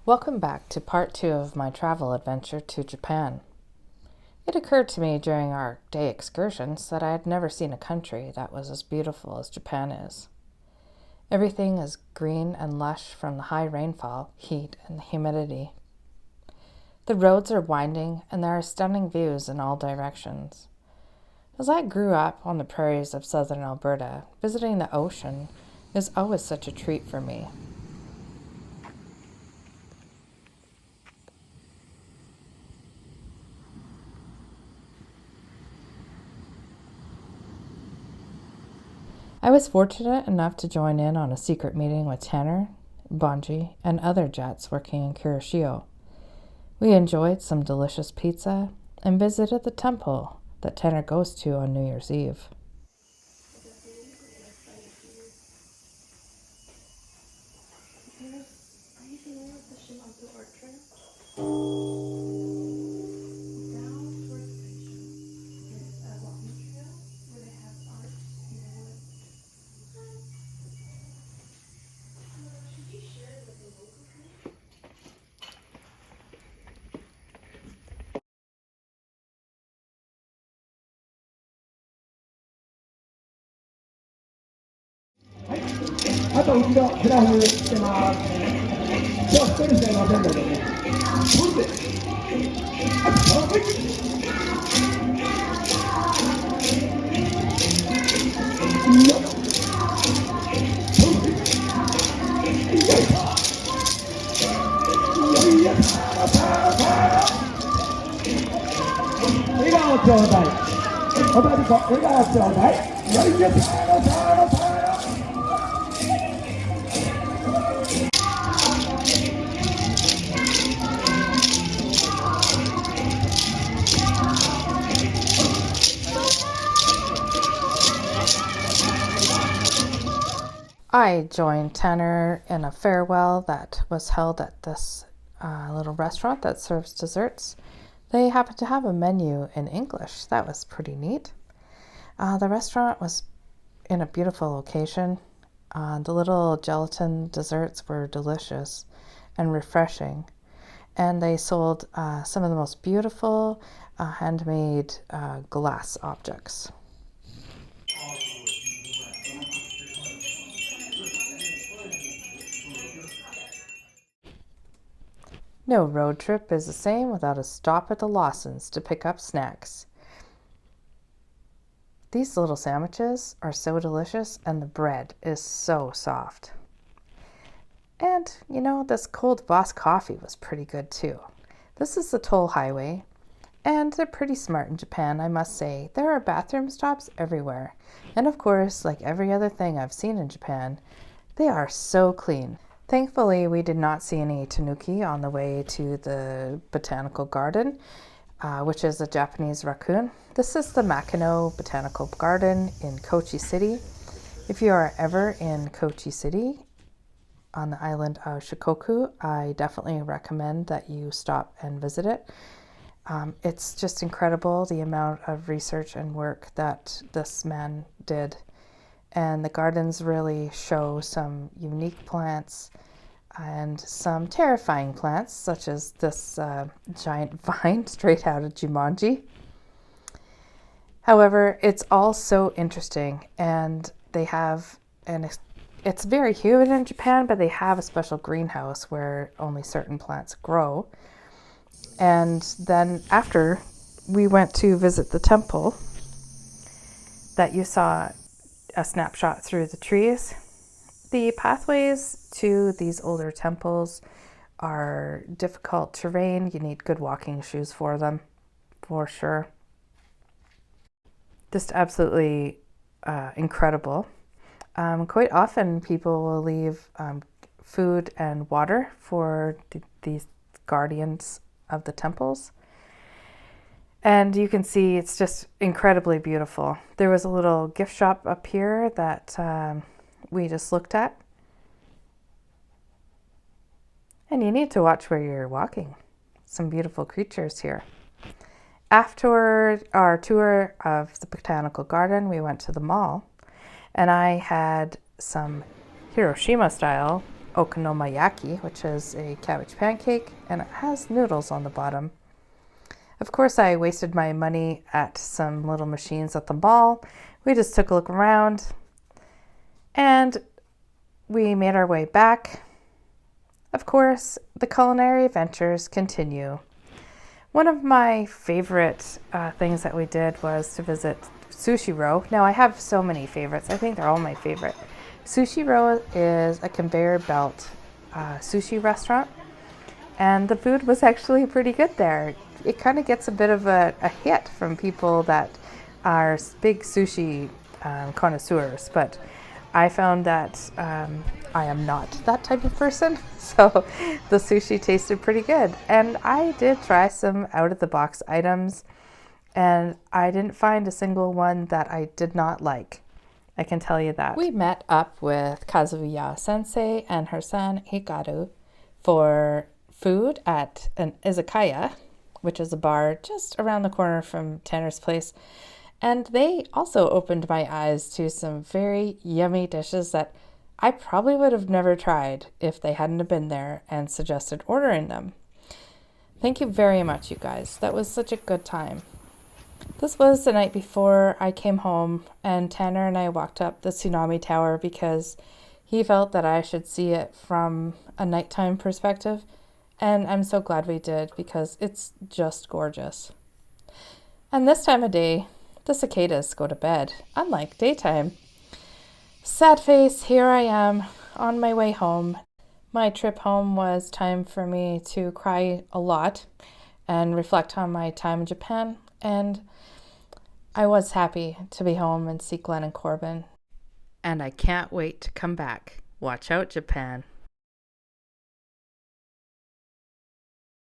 Welcome back to part 2 of my travel adventure to Japan. It occurred to me during our day excursions that I had never seen a country that was as beautiful as Japan is. Everything is green and lush from the high rainfall, heat, and humidity. The roads are winding and there are stunning views in all directions. As I grew up on the prairies of southern Alberta, visiting the ocean is always such a treat for me. I was fortunate enough to join in on a secret meeting with Tanner, Bonji, and other Jets working in Kuroshio. We enjoyed some delicious pizza and visited the temple that Tanner goes to on New Year's Eve. I joined Tanner in a farewell that was held at this little restaurant that serves desserts. They happened to have a menu in English. That was pretty neat. The restaurant was in a beautiful location. The little gelatin desserts were delicious and refreshing. And they sold some of the most beautiful handmade glass objects. No road trip is the same without a stop at the Lawsons to pick up snacks. These little sandwiches are so delicious and the bread is so soft. And, this Cold Boss coffee was pretty good too. This is the toll highway, and they're pretty smart in Japan, I must say. There are bathroom stops everywhere. And of course, like every other thing I've seen in Japan, they are so clean. Thankfully, we did not see any tanuki on the way to the botanical garden, which is a Japanese raccoon. This is the Makino Botanical Garden in Kochi City. If you are ever in Kochi City on the island of Shikoku, I definitely recommend that you stop and visit it. It's just incredible the amount of research and work that this man did. And the gardens really show some unique plants and some terrifying plants, such as this giant vine straight out of Jumanji. However, it's all so interesting, and they have it's very humid in Japan, but they have a special greenhouse where only certain plants grow. And then after we went to visit the temple that you saw a snapshot through the trees. The pathways to these older temples are difficult terrain. You need good walking shoes for them, for sure. Just absolutely incredible. Quite often people will leave food and water for these guardians of the temples. And you can see it's just incredibly beautiful. There was a little gift shop up here that we just looked at. And you need to watch where you're walking. Some beautiful creatures here. After our tour of the botanical garden, we went to the mall. And I had some Hiroshima style okonomiyaki, which is a cabbage pancake, and it has noodles on the bottom. Of course, I wasted my money at some little machines at the mall. We just took a look around and we made our way back. Of course, the culinary adventures continue. One of my favorite things that we did was to visit Sushi Row. Now, I have so many favorites. I think they're all my favorite. Sushi Row is a conveyor belt sushi restaurant, and the food was actually pretty good there. It kind of gets a bit of a hit from people that are big sushi connoisseurs, but I found that I am not that type of person, so the sushi tasted pretty good. And I did try some out-of-the-box items, and I didn't find a single one that I did not like. I can tell you that. We met up with Kazuya Sensei and her son Hikaru for food at an izakaya, which is a bar just around the corner from Tanner's place. And they also opened my eyes to some very yummy dishes that I probably would have never tried if they hadn't have been there and suggested ordering them. Thank you very much, you guys. That was such a good time. This was the night before I came home, and Tanner and I walked up the tsunami tower because he felt that I should see it from a nighttime perspective. And I'm so glad we did because it's just gorgeous. And this time of day, the cicadas go to bed, unlike daytime. Sad face, here I am on my way home. My trip home was time for me to cry a lot and reflect on my time in Japan. And I was happy to be home and see Glenn and Corbin. And I can't wait to come back. Watch out, Japan.